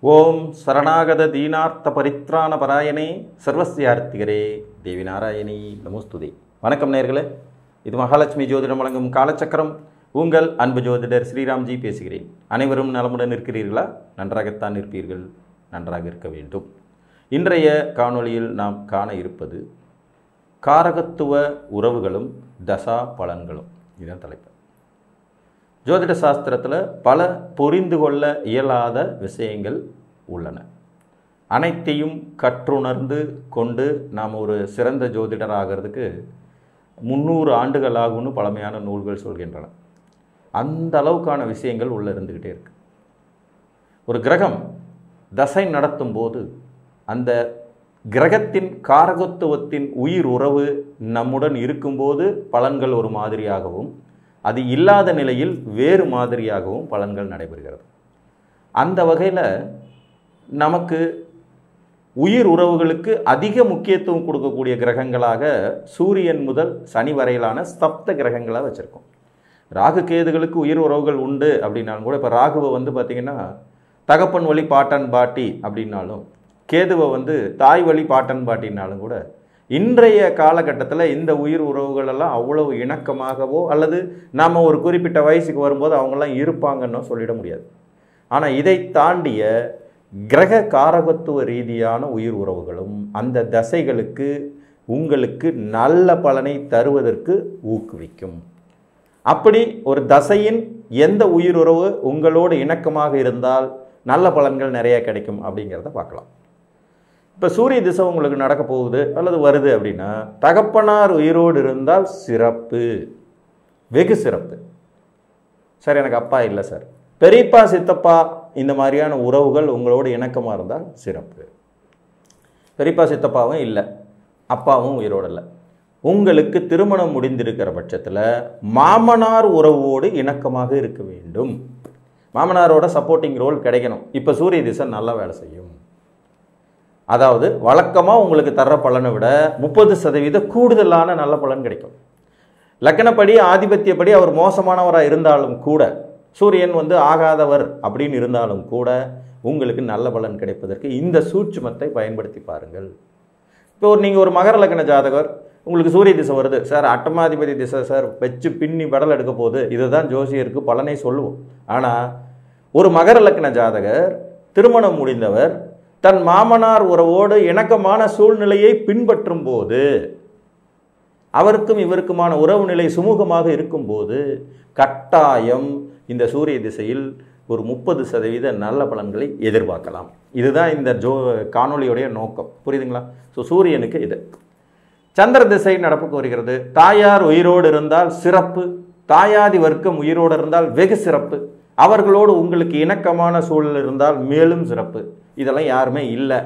ஓம் சரணாகத தீனார்த்த பரித்ராண பராயணே சர்வஸ்யார்த்திகரே தேவி நாராயணி நமோஸ்துதே. வணக்கம் நேயர்களே, இது மகாலட்சுமி ஜோதிடம் வழங்கும் காலச்சக்கரம். உங்கள் அன்பு ஜோதிடர் ஸ்ரீராம்ஜி பேசுகிறேன். அனைவரும் நலமுடன் இருக்கிறீர்களா? நன்றாகத்தான் இருப்பீர்கள், நன்றாக இருக்க வேண்டும். இன்றைய காணொளியில் நாம் காண இருப்பது காரகத்துவ உறவுகளும் தசா பலன்களும். இதுதான் தலைப்பு. ஜோதிட சாஸ்திரத்தில் பல புரிந்து கொள்ள இயலாத விஷயங்கள் உள்ளன. அனைத்தையும் கற்றுணர்ந்து கொண்டு நாம் ஒரு சிறந்த ஜோதிடர் ஆகிறதுக்கு 300 ஆண்டுகள் ஆகும்னு பழமையான நூல்கள் சொல்கின்றன. அந்த அளவுக்கான விஷயங்கள் உள்ளே இருந்துக்கிட்டே இருக்கு. ஒரு கிரகம் தசை நடத்தும் போது அந்த கிரகத்தின் காரகத்துவத்தின் உயிர் உறவு நம்முடன் இருக்கும்போது பலன்கள் ஒரு மாதிரியாகவும், அது இல்லாத நிலையில் வேறு மாதிரியாகவும் பலன்கள் நடைபெறுகிறது. அந்த வகையில் நமக்கு உயிர் உறவுகளுக்கு அதிக முக்கியத்துவம் கொடுக்கக்கூடிய கிரகங்களாக சூரியன் முதல் சனி வரையிலான சப்த கிரகங்களாக வச்சுருக்கோம். ராகு கேதுகளுக்கு உயிர் உறவுகள் உண்டு அப்படின்னாலும் கூட, இப்போ ராகுவை பார்த்திங்கன்னா தகப்பன் வழி பாட்டன் பாட்டி அப்படின்னாலும், கேதுவை தாய் வழி பாட்டன் பாட்டினாலும் கூட இன்றைய காலகட்டத்தில் இந்த உயிர் உறவுகளெல்லாம் அவ்வளவு இணக்கமாகவோ அல்லது நாம் ஒரு குறிப்பிட்ட வயசுக்கு வரும்போது அவங்கெல்லாம் இருப்பாங்கன்னு சொல்லிட முடியாது. ஆனால் இதை தாண்டிய கிரக காரகத்துவ ரீதியான உயிர் உறவுகளும் அந்த தசைகளுக்கு உங்களுக்கு நல்ல பலனை தருவதற்கு ஊக்குவிக்கும். அப்படி ஒரு தசையின் எந்த உயிர் உறவு உங்களோடு இணக்கமாக இருந்தால் நல்ல பலன்கள் நிறைய கிடைக்கும் அப்படிங்கிறத பார்க்கலாம். இப்போ சூரிய திசை உங்களுக்கு நடக்க போகுது அல்லது வருது அப்படின்னா, தகப்பனார் உயிரோடு இருந்தால் சிறப்பு, வெகு சிறப்பு. சார் எனக்கு அப்பா இல்லை சார், பெரியப்பா சித்தப்பா இந்த மாதிரியான உறவுகள் உங்களோடு இணக்கமாக இருந்தால் சிறப்பு. பெரியப்பா சித்தப்பாவும் இல்லை, அப்பாவும் உயிரோடு இல்லை. உங்களுக்கு திருமணம் முடிந்திருக்கிற பட்சத்தில் மாமனார் உறவோடு இணக்கமாக இருக்க வேண்டும். மாமனாரோட சப்போர்ட்டிங் ரோல் கிடைக்கணும். இப்போ சூரிய திசை நல்லா வேலை செய்யும். அதாவது வழக்கமாக உங்களுக்கு தர்ற பலனை விட 30% கூடுதலான நல்ல பலன் கிடைக்கும். லக்னப்படி ஆதிபத்தியப்படி அவர் மோசமானவராக இருந்தாலும் கூட, சூரியன் ஆகாதவர் அப்படின்னு இருந்தாலும் கூட உங்களுக்கு நல்ல பலன் கிடைப்பதற்கு இந்த சூட்சுமத்தை பயன்படுத்தி பாருங்கள். இப்போ நீங்கள் ஒரு மகர லக்ன ஜாதகர், உங்களுக்கு சூரிய திசை வருது சார், அட்டமாதிபதி திசை சார் வச்சு பின்னி படல் எடுக்க போகுது, இதுதான் ஜோசியருக்கு பலனை சொல்லுவோம். ஆனால் ஒரு மகர லக்ன ஜாதகர் திருமணம் முடிந்தவர் தன் மாமனார் உறவோடு இணக்கமான சூழ்நிலையை பின்பற்றும் போது, அவருக்கும் இவருக்குமான உறவு நிலை சுமூகமாக இருக்கும்போது கட்டாயம் இந்த சூரிய திசையில் ஒரு 30% நல்ல பலன்களை எதிர்பார்க்கலாம். இதுதான் இந்த காணொளியுடைய நோக்கம். புரியுதுங்களா? ஸோ சூரியனுக்கு இது. சந்திர திசை நடப்புக்கு வருகிறது. தாயார் உயிரோடு இருந்தால் சிறப்பு, தாயாதி வர்க்கம் உயிரோடு இருந்தால் வெகு சிறப்பு, அவர்களோடு உங்களுக்கு இணக்கமான சூழல் இருந்தால் மேலும் சிறப்பு. இதெல்லாம் யாருமே இல்லை,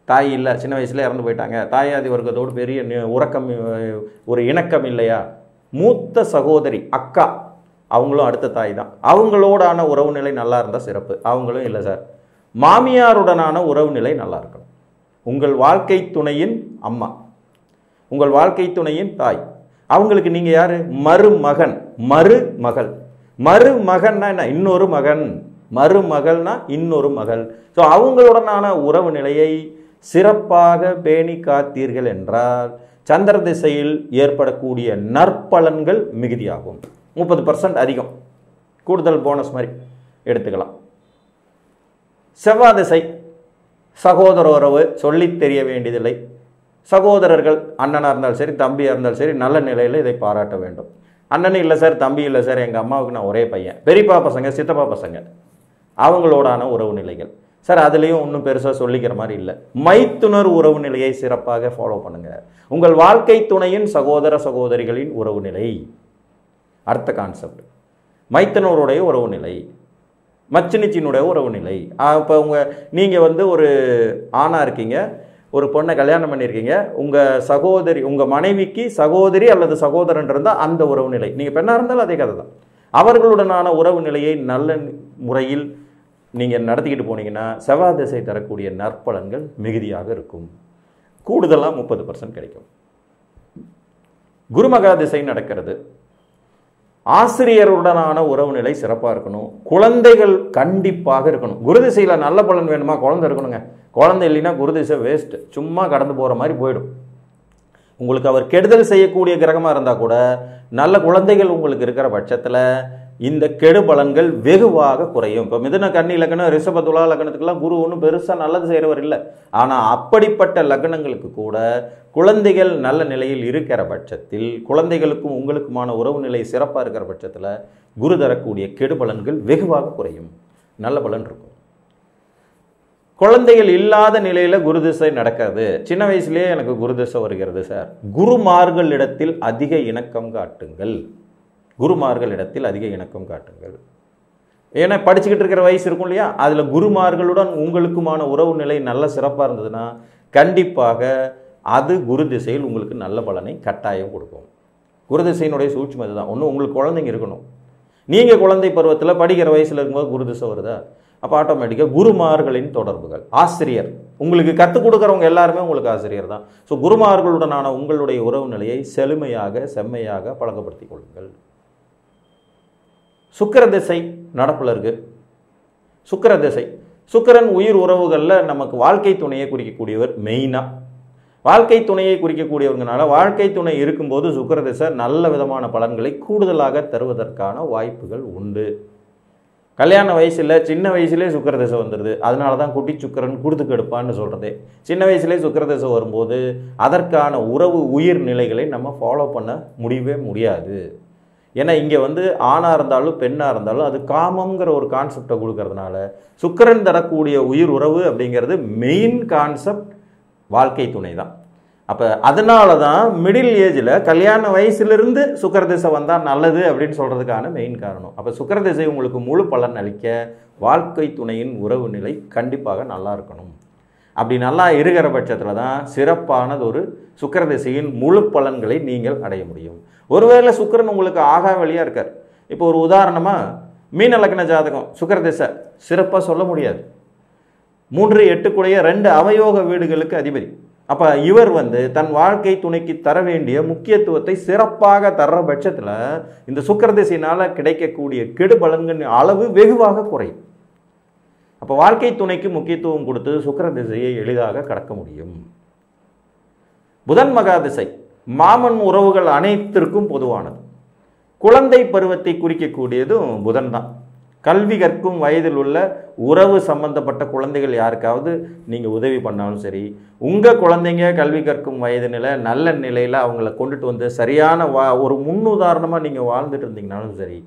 தாய் இல்லை, சின்ன வயசுல இறந்து போயிட்டாங்க, தாயாதி வர்க்கத்தோடு பெரிய உறக்கம் ஒரு இணக்கம் இல்லையா, மூத்த சகோதரி அக்கா அவங்களும் அடுத்த தாய் தான், அவங்களோடான உறவு நிலை நல்லா இருந்தால் சிறப்பு. அவங்களும் இல்லை சார், மாமியாருடனான உறவு நிலை நல்லா இருக்கணும். உங்கள் வாழ்க்கை துணையின் அம்மா, உங்கள் வாழ்க்கை துணையின் தாய், அவங்களுக்கு நீங்கள் யார்? மருமகன், மருமகள். மருமகன்னா என்ன? இன்னொரு மகன். மருமகள்னா இன்னொரு மகள். ஸோ அவங்களுடனான உறவு நிலையை சிறப்பாக பேணி காத்தீர்கள் என்றால் சந்திர திசையில் ஏற்படக்கூடிய நற்பலன்கள் மிகுதியாகும். 30% அதிகம், கூடுதல் போனஸ் மாதிரி எடுத்துக்கலாம். செவ்வாய் திசை சகோதர உறவு சொல்லி தெரிய வேண்டியதில்லை. சகோதரர்கள் அண்ணனாக இருந்தாலும் சரி, தம்பியாக இருந்தாலும் சரி, நல்ல நிலையில் இதை பாராட்ட வேண்டும். அண்ணனும் இல்லை சார், தம்பி இல்லை சார், எங்கள் அம்மாவுக்கு நான் ஒரே பையன், பெரியப்பா பசங்க சித்தப்பா பசங்க அவங்களோடான உறவு நிலைகள் சார், அதுலேயும் ஒன்றும் பெருசாக சொல்லிக்கிற மாதிரி இல்லை. மைத்துனர் உறவு நிலையை சிறப்பாக ஃபாலோ பண்ணுங்க. உங்கள் வாழ்க்கை துணையின் சகோதர சகோதரிகளின் உறவு நிலை அடுத்த கான்செப்ட். மைத்துனருடைய உறவு நிலை, மச்சினிச்சினுடைய உறவு நிலை. இப்போ நீங்கள் ஒரு ஆணாக இருக்கீங்க, ஒரு பொண்ணை கல்யாணம் பண்ணியிருக்கீங்க, உங்கள் சகோதரி உங்கள் மனைவிக்கு சகோதரி அல்லது சகோதரன் இருந்தால் அந்த உறவு நிலை, நீங்கள் பெண்ணாக இருந்தாலும் அதே கதை தான். அவர்களுடனான உறவு நிலையை நல்ல முறையில் நீங்கள் நடத்திக்கிட்டு போனீங்கன்னா செவ்வாய் திசை தரக்கூடிய நற்பலன்கள் மிகுதியாக இருக்கும். கூடுதலாக 30% கிடைக்கும். குருமகா திசை நடக்கிறது. ஆசிரியருடனான உறவு நிலை சிறப்பாக இருக்கணும். குழந்தைகள் கண்டிப்பாக இருக்கணும். குருதிசையில் நல்ல பலன் வேணுமா? குழந்தை இருக்கணுங்க. குழந்தை இல்லைன்னா குருதிசை வேஸ்ட், சும்மா கடந்து போகிற மாதிரி போயிடும். உங்களுக்கு அவர் கெடுதல் செய்யக்கூடிய கிரகமாக இருந்தால் கூட நல்ல குழந்தைகள் உங்களுக்கு இருக்கிற பட்சத்தில் இந்த கெடு பலன்கள் வெகுவாக குறையும். இப்போ மிதுன கன்னி லக்னம், ரிஷப துலா லக்னத்துக்கெல்லாம் குரு ஒன்றும் பெருசாக நல்லது செய்கிறவர் இல்லை. ஆனால் அப்படிப்பட்ட லக்னங்களுக்கு கூட குழந்தைகள் நல்ல நிலையில் இருக்கிற பட்சத்தில், குழந்தைகளுக்கும் உங்களுக்குமான உறவு நிலை சிறப்பாக இருக்கிற பட்சத்தில் குரு தரக்கூடிய கெடு பலன்கள் வெகுவாக குறையும், நல்ல பலன் இருக்கும். குழந்தைகள் இல்லாத நிலையில் குருதிசை நடக்காது. சின்ன வயசுலேயே எனக்கு குருதிசை வருகிறது சார், குருமார்களிடத்தில் அதிக இணக்கம் காட்டுங்கள். குருமார்களிடத்தில் அதிக இணக்கம் காட்டுங்கள். ஏன்னா படிச்சுக்கிட்டு இருக்கிற வயசு இருக்கும் இல்லையா, அதில் குருமார்களுடன் உங்களுக்குமான உறவு நிலை நல்ல சிறப்பாக இருந்ததுன்னா கண்டிப்பாக அது குரு திசையில் உங்களுக்கு நல்ல பலனை கட்டாயம் கொடுக்கும். குரு திசையினுடைய சூட்சுமம் இதுதான். ஒன்று, உங்களுக்கு குழந்தைங்க இருக்கணும். நீங்கள் குழந்தை பருவத்தில் படிக்கிற வயசில் இருக்கும்போது குரு திசை வருதா, அப்போ ஆட்டோமேட்டிக்காக குருமார்களின் தொடர்புகள், ஆசிரியர் உங்களுக்கு கற்றுக் கொடுக்குறவங்க எல்லாருமே உங்களுக்கு ஆசிரியர் தான். ஸோ குருமார்களுடனான உங்களுடைய உறவு நிலையை செம்மையாக பழக்கப்படுத்திக் கொள்ளுங்கள். சுக்கிர திசை நடப்பில் இருக்கு. சுக்கிர திசை, சுக்கிரன் உயிர் உறவுகளில் நமக்கு வாழ்க்கை துணையை குறிக்கக்கூடியவர். மெயினாக வாழ்க்கை துணையை குறிக்கக்கூடியவங்கனால வாழ்க்கை துணை இருக்கும்போது சுக்கிர திசை நல்ல விதமான பலன்களை கூடுதலாக தருவதற்கான வாய்ப்புகள் உண்டு. கல்யாண வயசில் சின்ன வயசுலேயே சுக்கிர திசை வந்துடுது. அதனால தான் குட்டி சுக்கிரன் கொடுத்து கெடுப்பான்னு சொல்கிறதே. சின்ன வயசுலேயே சுக்கிர திசை வரும்போது அதற்கான உறவு உயிர் நிலைகளை நம்ம ஃபாலோ பண்ண முடியவே முடியாது. ஏன்னா இங்கே ஆணாக இருந்தாலும் பெண்ணாக இருந்தாலும் அது காமங்கிற ஒரு கான்செப்டை கொடுக்கறதுனால சுக்கிரன் தரக்கூடிய உயிர் உறவு அப்படிங்கிறது மெயின் கான்செப்ட் வாழ்க்கை துணை தான். அப்போ அதனால தான் மிடில் ஏஜில் கல்யாண வயசுலேருந்து சுக்கிர திசை வந்தால் நல்லது அப்படின்னு சொல்கிறதுக்கான மெயின் காரணம். அப்போ சுக்கிர திசை உங்களுக்கு முழு பலன் அளிக்க வாழ்க்கை துணையின் உறவு நிலை கண்டிப்பாக நல்லா இருக்கணும். அப்படி நல்லா இருக்கிற பட்சத்தில் தான் சிறப்பானது ஒரு சுக்கிர திசையின் முழு பலன்களை நீங்கள் அடைய முடியும். ஒருவேளை சுக்கிரன் உங்களுக்கு ஆகா வழியாக இருக்கார். இப்போ ஒரு உதாரணமாக மீன லக்ன ஜாதகம் சுக்கிர திசை சிறப்பாக சொல்ல முடியாது. 3, 8 கூடிய 2 அவயோக வீடுகளுக்கு அதிபதி. அப்போ இவர் தன் வாழ்க்கை துணைக்கு தர வேண்டிய முக்கியத்துவத்தை சிறப்பாக தர்ற பட்சத்தில் இந்த சுக்கிர திசையினால் கிடைக்கக்கூடிய கெடு பலன்களின் அளவு வெகுவாக குறையும். அப்போ வாழ்க்கை துணைக்கு முக்கியத்துவம் கொடுத்து சுக்கிர திசையை எளிதாக கடக்க முடியும். புதன் மகா திசை மாமன் உறவுகள் அனைத்திற்கும் பொதுவானது. குழந்தை பருவத்தை குறிக்கக்கூடியதும் புதன் தான். கல்வி கற்கும் வயதில் உள்ள உறவு சம்பந்தப்பட்ட குழந்தைகள் யாருக்காவது நீங்கள் உதவி பண்ணாலும் சரி, உங்கள் குழந்தைங்க கல்வி கற்கும் வயதினில் நல்ல நிலையில் அவங்கள கொண்டுட்டு சரியான ஒரு முன்னுதாரணமாக நீங்கள் வாழ்ந்துட்டு இருந்தீங்கனாலும் சரி,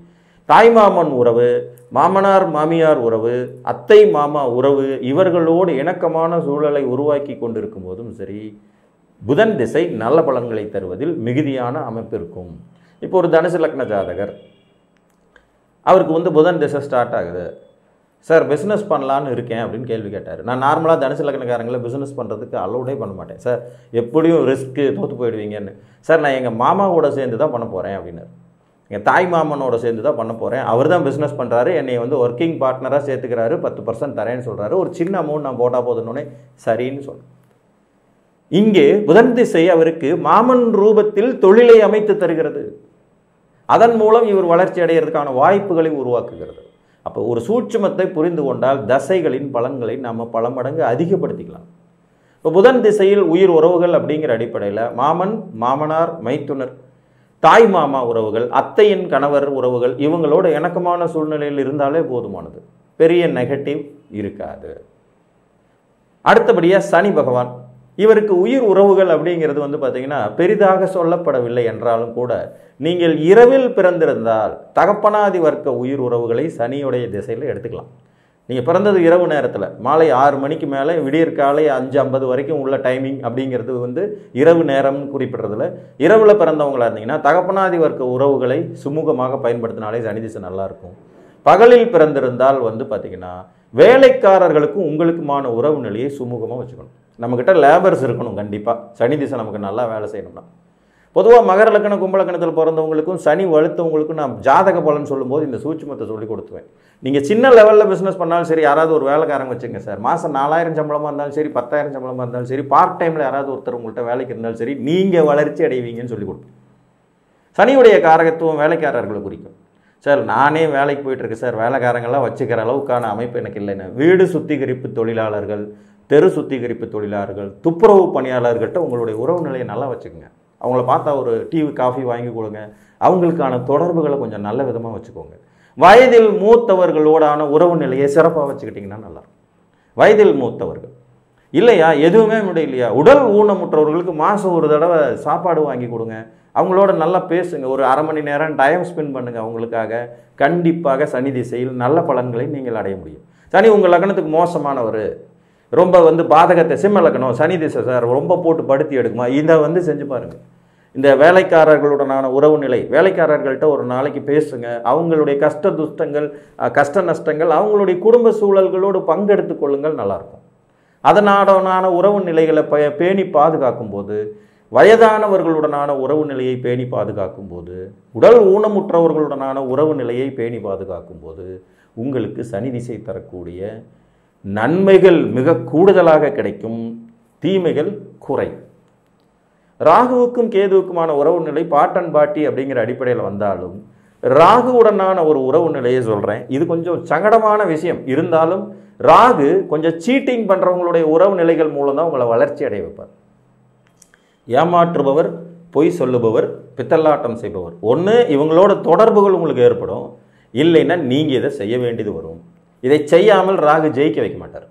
தாய்மாமன் உறவு, மாமனார் மாமியார் உறவு, அத்தை மாமா உறவு, இவர்களோடு இணக்கமான சூழலை உருவாக்கி கொண்டிருக்கும் போதும் சரி, புதன் திசை நல்ல பலன்களை தருவதில் மிகுதியான அமைப்பு இருக்கும். இப்போ ஒரு தனுசு லக்ன ஜாதகர், அவருக்கு புதன் திசை ஸ்டார்ட் ஆகுது. சார் பிஸ்னஸ் பண்ணலான்னு இருக்கேன் அப்படின்னு கேள்வி கேட்டார். நான் நார்மலாக தனுசு லக்னக்காரங்களை பிஸ்னஸ் பண்ணுறதுக்கு அலோடே பண்ண மாட்டேன் சார், எப்படியும் ரிஸ்க்கு தோற்று போயிடுவீங்கன்னு. சார் நான் எங்கள் மாமாவோட சேர்ந்து தான் பண்ண போகிறேன் அப்படின்னாரு. எங்கள் தாய் மாமனோட சேர்ந்து தான் பண்ண போகிறேன், அவர் தான் பிஸ்னஸ் பண்ணுறாரு, என்னை ஒர்க்கிங் பார்ட்னராக சேர்த்துக்கிறாரு, 10% தரேன்னு சொல்கிறாரு, ஒரு சின்ன அமௌண்ட் நான் போட்டால் போதுன்னொன்னே சரின்னு சொல்கிறேன். இங்கே புதன் திசை அவருக்கு மாமன் ரூபத்தில் தொழிலை அமைத்து தருகிறது. அதன் மூலம் இவர் வளர்ச்சி அடைகிறதுக்கான வாய்ப்புகளை உருவாக்குகிறது. அப்போ ஒரு சூட்சுமத்தை புரிந்து கொண்டால் தசைகளின் பலன்களை நாம் பல மடங்கு அதிகப்படுத்திக்கலாம். இப்போ புதன் திசையில் உயிர் உறவுகள் அப்படிங்கிற அடிப்படையில் மாமன், மாமனார், மைத்துனர், தாய் மாமா உறவுகள், அத்தையின் கணவர் உறவுகள், இவங்களோட இணக்கமான சூழ்நிலையில் இருந்தாலே போதுமானது, பெரிய நெகட்டிவ் இருக்காது. அடுத்தபடியாக சனி பகவான், இவருக்கு உயிர் உறவுகள் அப்படிங்கிறது பார்த்தீங்கன்னா பெரிதாக சொல்லப்படவில்லை என்றாலும் கூட, நீங்கள் இரவில் பிறந்திருந்தால் தகப்பனாதி வர்க்க உயிர் உறவுகளை சனியுடைய திசையில் எடுத்துக்கலாம். நீங்கள் பிறந்தது இரவு நேரத்தில் மாலை 6 மணிக்கு மேலே விடியற்காலை 5:50 வரைக்கும் உள்ள டைமிங் அப்படிங்கிறது இரவு நேரம்னு குறிப்பிட்றதுல, இரவில் பிறந்தவங்களாக இருந்தீங்கன்னா தகப்பனாதி வர்க்க உறவுகளை சுமூகமாக பயன்படுத்தினாலே சனி திசை நல்லாயிருக்கும். பகலில் பிறந்திருந்தால் பார்த்தீங்கன்னா வேலைக்காரர்களுக்கும் உங்களுக்குமான உறவு நிலையை சுமூகமாக வச்சுக்கணும். நம்மக்கிட்ட லேபர்ஸ் இருக்கணும் கண்டிப்பாக, சனி திசை நமக்கு நல்லா வேலை செய்யணும்னா. பொதுவாக மகர லக்கண கும்பலக்கணத்தில் பிறந்தவங்களுக்கும் சனி வலுத்தவங்களுக்கும் நான் ஜாதக பலன் சொல்லும்போது இந்த சூட்சுமத்தை சொல்லி கொடுத்துவேன். நீங்கள் சின்ன லெவலில் பிஸ்னஸ் பண்ணாலும் சரி, யாராவது ஒரு வேலைக்காரங்க வச்சுங்க சார், மாதம் 4000 சம்பளமாக இருந்தாலும் சரி, 10,000 சம்பளமாக இருந்தாலும் சரி, பார்ட் டைமில் யாராவது ஒருத்தர் உங்கள்கிட்ட வேலைக்கு இருந்தாலும் சரி, நீங்கள் வளர்ச்சி அடைவீங்கன்னு சொல்லி கொடுப்போம். சனியுடைய காரகத்துவம் வேலைக்காரர்களை குறிக்கும். சார் நானே வேலைக்கு போயிட்டுருக்கு சார், வேலைக்காரங்கள்லாம் வச்சுக்கிற அளவுக்கான அமைப்பு எனக்கு இல்லைன்னு. வீடு சுத்திகரிப்பு தொழிலாளர்கள், தெரு சுத்திகரிப்பு தொழிலாளர்கள், துப்புரவு பணியாளர்கிட்ட உங்களுடைய உறவு நிலையை நல்லா வச்சுக்கோங்க. அவங்கள பார்த்தா ஒரு டீ காஃபி வாங்கி கொடுங்க. அவங்களுக்கான தொடர்புகளை கொஞ்சம் நல்ல விதமாக வச்சுக்கோங்க. வயதில் மூத்தவர்களோடான உறவு நிலையை சிறப்பாக வச்சுக்கிட்டிங்கன்னா நல்லாயிருக்கும். வயதில் மூத்தவர்கள் இல்லையா, எதுவுமே முடியலையா, உடல் ஊனமுற்றவர்களுக்கு மாதம் ஒரு தடவை சாப்பாடு வாங்கி கொடுங்க. அவங்களோட நல்லா பேசுங்க. ஒரு அரை மணி நேரம் டைம் ஸ்பெண்ட் பண்ணுங்கள் அவங்களுக்காக. கண்டிப்பாக சனி திசையில் நல்ல பலன்களை நீங்கள் அடைய முடியும். சனி உங்கள் லக்னத்துக்கு மோசமானவர், ரொம்ப பாதகத்தை, சிம்ம லக்னம், சனி திசை சார் ரொம்ப போட்டு படுத்தி எடுக்குமா, இதை செஞ்சு பாருங்கள். இந்த வேலைக்காரர்களுடனான உறவு நிலை, வேலைக்காரர்கள்ட்ட ஒரு நாளைக்கு பேசுங்க. அவங்களுடைய கஷ்ட துஷ்டங்கள், கஷ்ட நஷ்டங்கள், அவங்களுடைய குடும்ப சூழல்களோடு பங்கெடுத்து கொள்ளுங்கள், நல்லாயிருக்கும். அதனாலான உறவு நிலைகளை பேணி பாதுகாக்கும் போது, வயதானவர்களுடனான உறவு நிலையை பேணி பாதுகாக்கும் போது, உடல் ஊனமுற்றவர்களுடனான உறவு நிலையை பேணி பாதுகாக்கும் போது உங்களுக்கு சனி திசை தரக்கூடிய நன்மைகள் மிக கூடுதலாக கிடைக்கும், தீமைகள் குறை. ராகுவுக்கும் கேதுவுக்குமான உறவு நிலை பாட்டன் பாட்டி அப்படிங்கிற அடிப்படையில் வந்தாலும், ராகுவுடனான ஒரு உறவு நிலையை சொல்கிறேன். இது கொஞ்சம் சங்கடமான விஷயம் இருந்தாலும், ராகு கொஞ்சம் சீட்டிங் பண்ணுறவங்களுடைய உறவு நிலைகள் மூலம் தான் உங்களை வளர்ச்சி அடைய வைப்பார். ஏமாற்றுபவர், பொய் சொல்லுபவர், பித்தல்லாட்டம் செய்பவர், ஒன்று இவங்களோட தொடர்புகள் உங்களுக்கு ஏற்படும், இல்லைன்னா நீங்கள் இதை செய்ய வேண்டியது வரும். இதை செய்யாமல் ராகு ஜெயிக்க வைக்க மாட்டார்.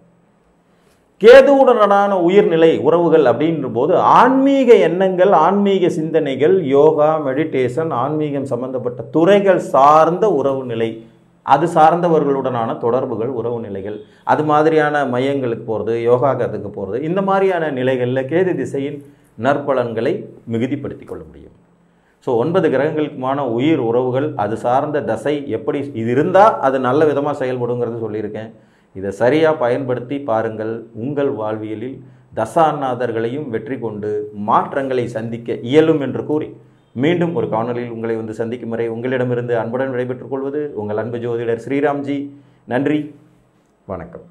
கேதுவுடனான உயிர்நிலை உறவுகள் அப்படின்ற போது ஆன்மீக எண்ணங்கள், ஆன்மீக சிந்தனைகள், யோகா, மெடிடேஷன், ஆன்மீகம் சம்பந்தப்பட்ட துறைகள் சார்ந்த உறவு நிலை, அது சார்ந்தவர்களுடனான தொடர்புகள், உறவு நிலைகள், அது மாதிரியான மையங்களுக்கு போகிறது, யோகாகத்துக்கு போகிறது, இந்த மாதிரியான நிலைகளில் கேது திசையின் நற்பலன்களை மிகுதிப்படுத்தி கொள்ள முடியும். ஸோ 9 கிரகங்களுக்குமான உயிர் உறவுகள், அது சார்ந்த தசை எப்படி இது இருந்தால் அது நல்ல விதமாக செயல்படுங்கிறது சொல்லியிருக்கேன். இதை சரியாக பயன்படுத்தி பாருங்கள். உங்கள் வாழ்வியலில் தசாநாதர்களையும் வெற்றி கொண்டு மாற்றங்களை சந்திக்க இயலும் என்று கூறி, மீண்டும் ஒரு காணொலியில் உங்களை சந்திக்கும் வரை உங்களிடமிருந்து அன்புடன் விடைபெற்றுக் கொள்வது உங்கள் அன்பு ஜோதிடர் ஸ்ரீராம்ஜி. நன்றி, வணக்கம்.